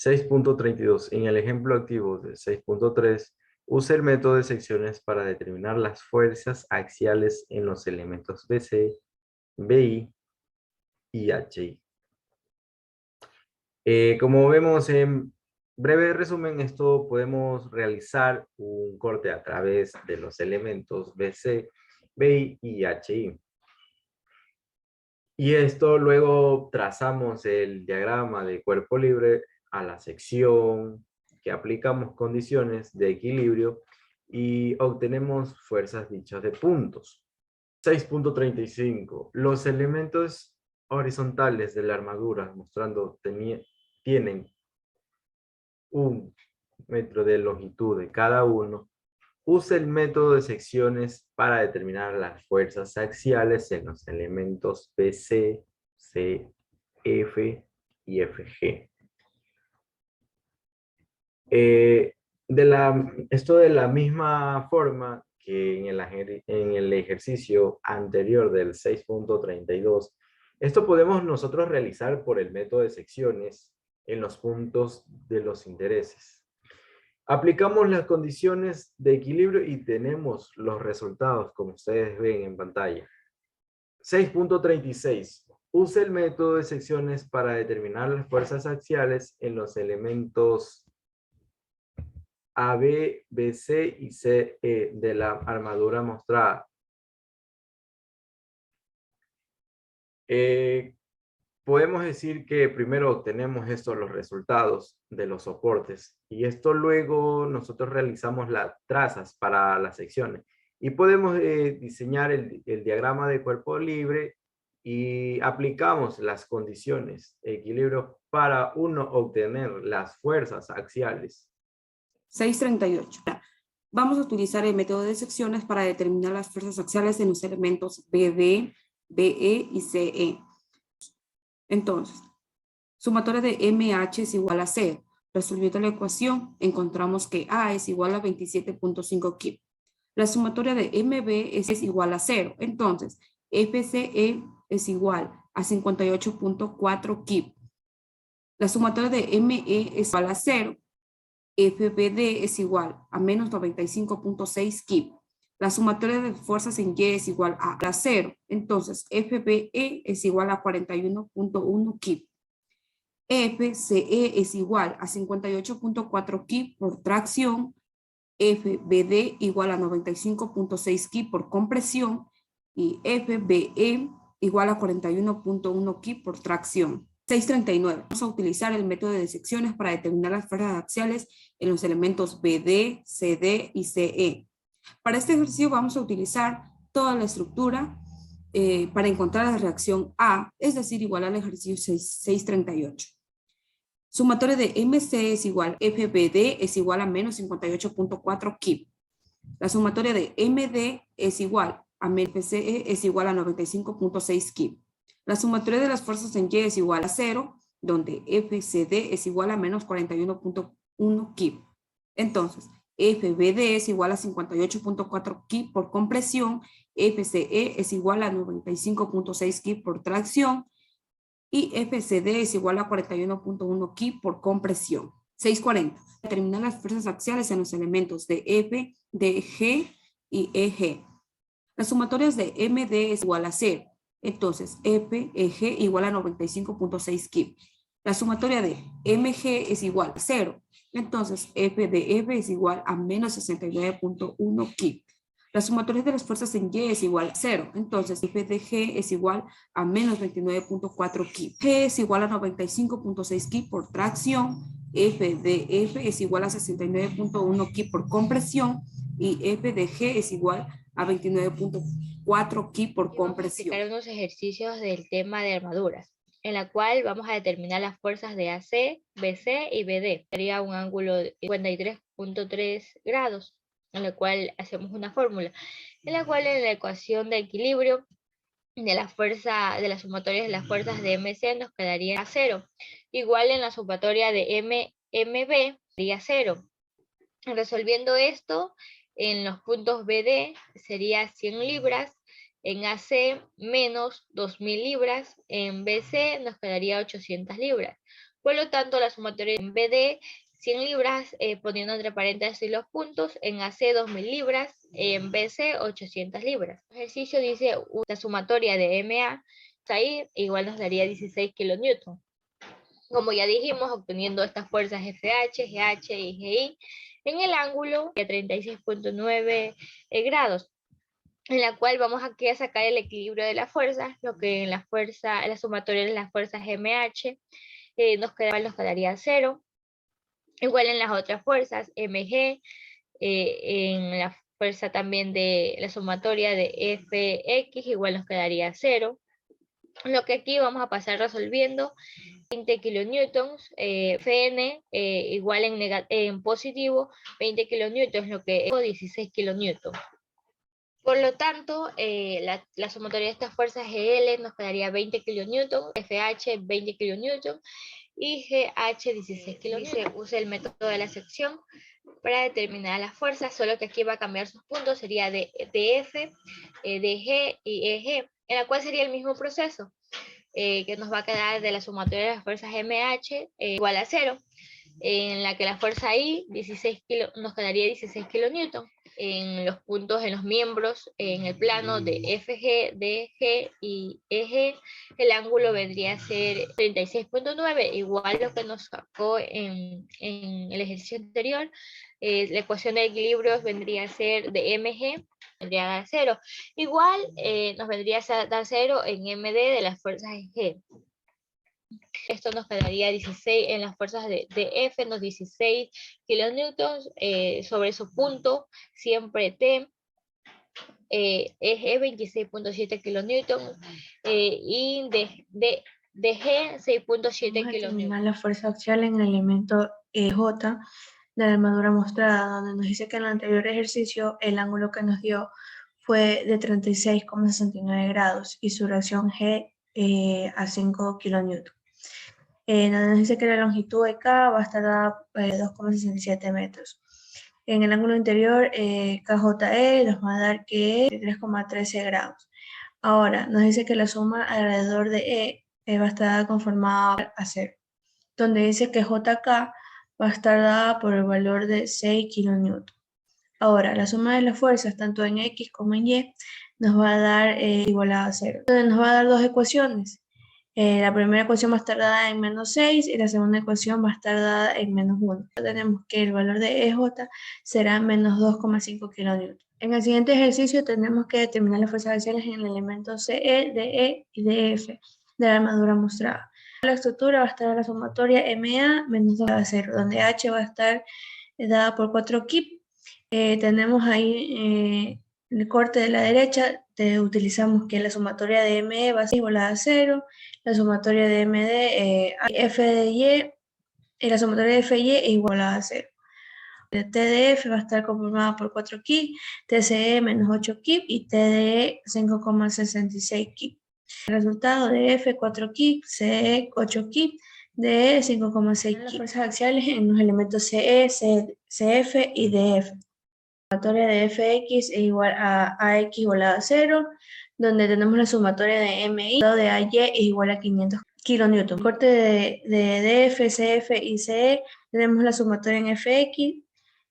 6.32. En el ejemplo activo de 6.3, use el método de secciones para determinar las fuerzas axiales en los elementos BC, BI y HI. Como vemos en breve resumen, esto podemos realizar un corte a través de los elementos BC, BI y HI. Y esto luego trazamos el diagrama de cuerpo libre a la sección que aplicamos condiciones de equilibrio y obtenemos fuerzas dichas de puntos. 6.35. Los elementos horizontales de la armadura mostrando tienen 1 metro de longitud de cada uno. Usa el método de secciones para determinar las fuerzas axiales en los elementos BC, CF y FG. Esto de la misma forma que en el ejercicio anterior del 6.32, esto podemos nosotros realizar por el método de secciones en los puntos de los intereses. Aplicamos las condiciones de equilibrio y tenemos los resultados como ustedes ven en pantalla. 6.36. Use el método de secciones para determinar las fuerzas axiales en los elementos AB, BC y CE de la armadura mostrada. Podemos decir que primero obtenemos los resultados de los soportes y esto luego nosotros realizamos las trazas para las secciones y podemos diseñar el diagrama de cuerpo libre y aplicamos las condiciones de equilibrio para obtener las fuerzas axiales. 6.38. Vamos a utilizar el método de secciones para determinar las fuerzas axiales en los elementos BD, BE y CE. Entonces, sumatoria de MH es igual a 0. Resolviendo la ecuación, encontramos que A es igual a 27.5 kip. La sumatoria de MB es igual a 0. Entonces, FCE es igual a 58.4 kip. La sumatoria de ME es igual a 0. FBD es igual a menos 95.6 kip. La sumatoria de fuerzas en Y es igual a 0. Entonces, FBE es igual a 41.1 kip. FCE es igual a 58.4 kip por tracción. FBD igual a 95.6 kip por compresión. Y FBE igual a 41.1 kip por tracción. 6.39. Vamos a utilizar el método de secciones para determinar las fuerzas axiales en los elementos BD, CD y CE. Para este ejercicio vamos a utilizar toda la estructura para encontrar la reacción A, es decir, igual al ejercicio 6.38. Sumatoria de MC es igual, FBD es igual a menos 58.4 kip. La sumatoria de MD es igual a FCE es igual a 95.6 kip. La sumatoria de las fuerzas en Y es igual a 0, donde FCD es igual a menos 41.1 kip. Entonces, FBD es igual a 58.4 kip por compresión, FCE es igual a 95.6 kip por tracción y FCD es igual a 41.1 kip por compresión. 6.40. Determinar las fuerzas axiales en los elementos de F, de G y EG. Las sumatorias de MD es igual a 0. Entonces, FEG igual a 95.6 kip. La sumatoria de MG es igual a 0. Entonces, FDF es igual a menos 69.1 kip. La sumatoria de las fuerzas en Y es igual a 0. Entonces, FDG es igual a menos 29.4 kip. G es igual a 95.6 kip por tracción. FDF es igual a 69.1 kip por compresión. Y FDG es igual a 29.4 kip por compresión. Vamos a explicar unos ejercicios del tema de armaduras, en la cual vamos a determinar las fuerzas de AC, BC y BD. Sería un ángulo de 53.3 grados, en la cual hacemos una fórmula, en la cual en la ecuación de equilibrio de la fuerza, de las sumatorias de las fuerzas de MC nos quedaría 0. Igual en la sumatoria de MB sería 0. Resolviendo esto, en los puntos BD sería 100 libras, en AC menos 2000 libras, en BC nos quedaría 800 libras. Por lo tanto, la sumatoria en BD 100 libras, poniendo entre paréntesis los puntos, en AC 2000 libras, en BC 800 libras. El ejercicio dice la sumatoria de MA, ahí igual nos daría 16 kilonewton. Como ya dijimos, obteniendo estas fuerzas FH, GH y GI en el ángulo de 36.9 grados, en la cual vamos aquí a sacar el equilibrio de las fuerzas, lo que en la sumatoria de las fuerzas MH nos quedaría 0. Igual en las otras fuerzas, MG, en la fuerza también de la sumatoria de FX, igual nos quedaría 0. Lo que aquí vamos a pasar resolviendo, 20 kilonewtons, Fn igual en positivo, 20 kilonewtons, lo que es 16 kilonewtons. Por lo tanto, la sumatoria de estas fuerzas GL nos quedaría 20 kilonewtons, FH 20 kilonewtons y GH 16 kilonewtons. Use el método de la sección para determinar las fuerzas, solo que aquí va a cambiar sus puntos, sería de F, DG y EG, en la cual sería el mismo proceso, que nos va a quedar de la sumatoria de las fuerzas MH igual a 0, en la que la fuerza I nos quedaría 16 kilonewtons. En los puntos, en los miembros, en el plano de FG, DG y EG, el ángulo vendría a ser 36.9, igual lo que nos sacó en el ejercicio anterior. La ecuación de equilibrios vendría a ser de MG, vendría a dar 0. Igual nos vendría a dar 0 en MD de las fuerzas G. Esto nos quedaría 16 en las fuerzas de F, los 16 kilonewtons sobre su punto, siempre T, EG 26.7 kilonewtons y de G 6.7 kilonewtons. La fuerza axial en el elemento J de la armadura mostrada, donde nos dice que en el anterior ejercicio el ángulo que nos dio fue de 36,69 grados y su reacción G a 5 kilonewtons. Nos dice que la longitud de K va a estar a 2,67 metros. En el ángulo interior, KJE nos va a dar que es 3,13 grados. Ahora, nos dice que la suma alrededor de E va a estar conformada a 0, donde dice que JK va a estar dada por el valor de 6 kilonewtons. Ahora, la suma de las fuerzas, tanto en X como en Y, nos va a dar igualada a 0, donde nos va a dar dos ecuaciones. La primera ecuación va a estar dada en menos 6 y la segunda ecuación va a estar dada en menos 1. Tenemos que el valor de EJ será menos 2,5 kilonewtons. En el siguiente ejercicio tenemos que determinar las fuerzas axiales en el elemento CE, DE y DF de la armadura mostrada. La estructura va a estar la sumatoria MA menos 2 a 0, donde H va a estar dada por 4 kip. Tenemos ahí el corte de la derecha, utilizamos que la sumatoria de ME va a ser igual a 0, la sumatoria de MD, F de Y, la sumatoria de FY es igual a 0. TDF va a estar conformada por 4 kip, TCE menos 8 kip y TDE 5,66 kip. El resultado de F 4 kip, CE 8 kip, DE 5,6 kip. Las fuerzas axiales en los elementos CE, CF y DF. La sumatoria de Fx es igual a AX igual a 0, donde tenemos la sumatoria de MI, de AY es igual a 500 kilonewtons. El corte de DF, CF y CE, tenemos la sumatoria en Fx,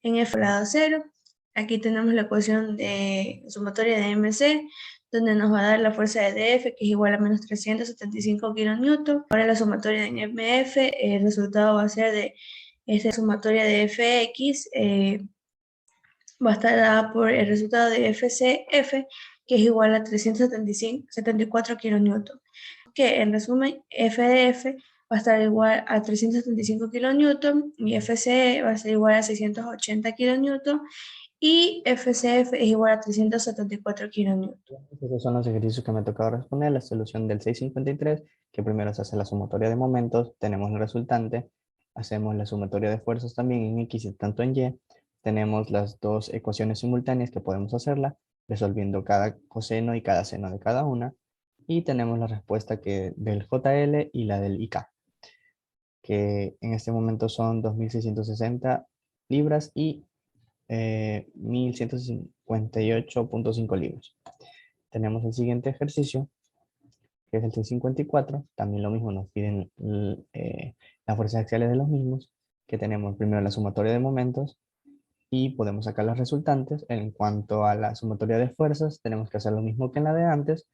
en F igual a 0. Aquí tenemos la ecuación de sumatoria de MC, donde nos va a dar la fuerza de DF, que es igual a menos 375 kilonewtons. Ahora la sumatoria en MF, el resultado va a ser de esta sumatoria de Fx, va a estar dada por el resultado de FCF, que es igual a 374 kilonewtons. Que en resumen, FDF va a estar igual a 375 kilonewtons y FCE va a ser igual a 680 kilonewtons y FCF es igual a 374 kilonewtons. Estos son los ejercicios que me tocaba responder. La solución del 653, que primero se hace la sumatoria de momentos, tenemos el resultante, hacemos la sumatoria de fuerzas también en X y tanto en Y, tenemos las dos ecuaciones simultáneas que podemos hacerla, resolviendo cada coseno y cada seno de cada una, y tenemos la respuesta del JL y la del IK, que en este momento son 2.660 libras y 1.158.5 libras. Tenemos el siguiente ejercicio, que es el 654. También lo mismo, nos piden la las fuerzas axiales de los mismos, que tenemos primero la sumatoria de momentos y podemos sacar las resultantes. En cuanto a la sumatoria de fuerzas, tenemos que hacer lo mismo que en la de antes,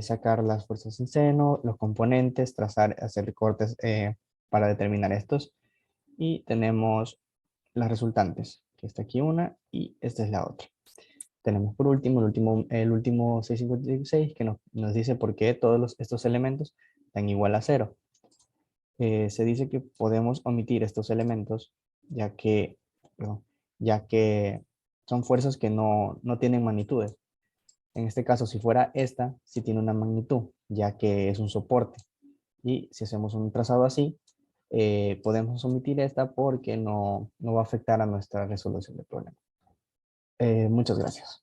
sacar las fuerzas en seno, los componentes, trazar, hacer cortes para determinar estos, y tenemos las resultantes, que está aquí una y esta es la otra. Tenemos por último el último 656 que nos dice por qué todos estos elementos dan igual a 0. Se dice que podemos omitir estos elementos ya que, perdón, ya que son fuerzas que no tienen magnitudes. En este caso, si fuera esta, sí tiene una magnitud, ya que es un soporte. Y si hacemos un trazado así, podemos omitir esta porque no va a afectar a nuestra resolución del problema. Muchas gracias.